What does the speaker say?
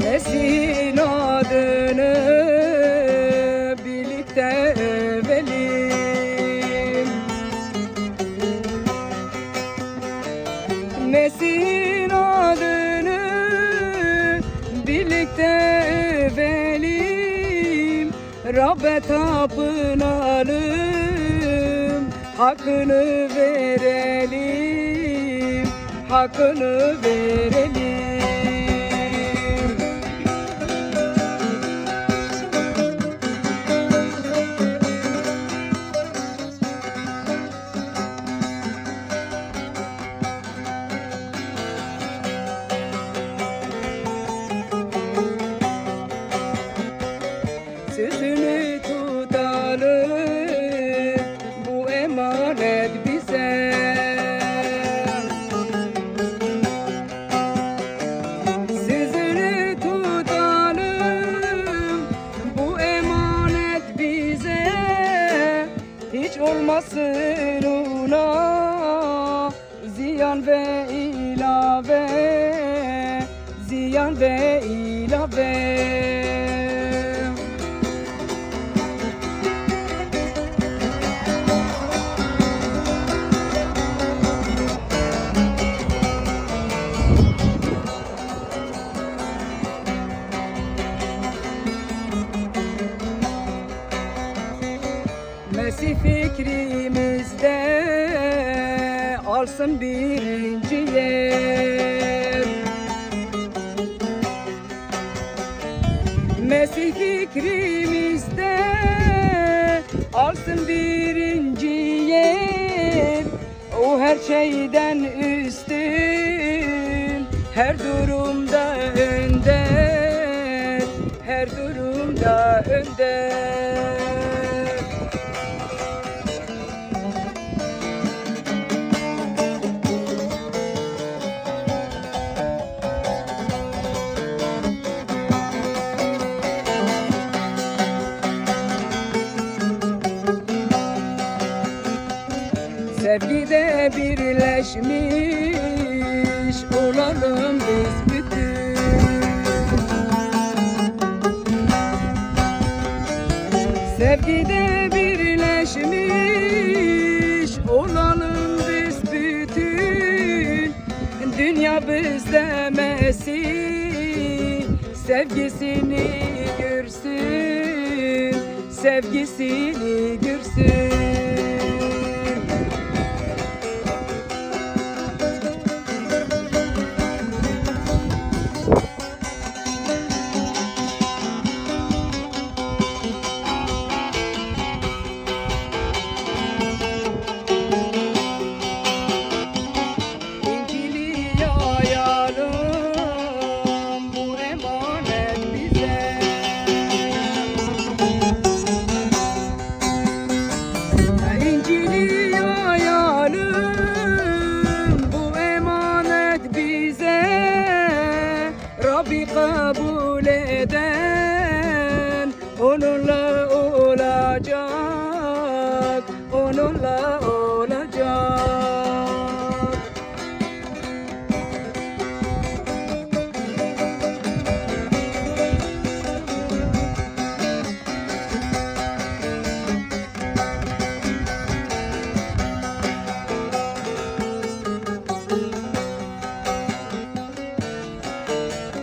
Nesin adını birlikte övelim, Nesin adını birlikte övelim, Rabbe tapınalım, hakkını verelim, hakkını verelim. Sözünü tutalım, bu emanet bize. Sözünü tutalım, bu emanet bize. Hiç olmasın ona ziyan ve ilave, ziyan ve ilave. Mesih fikrimizde alsın birinci yer. Mesih fikrimizde alsın birinci yer. O her şeyden üstün, her durumda önder, her durumda önder. Sevgide birleşmiş olalım biz bütün. Sevgide birleşmiş olalım biz bütün. Dünya bizde Mesih sevgisini görsün, sevgisini görsün. Rabbi kabul eden onunla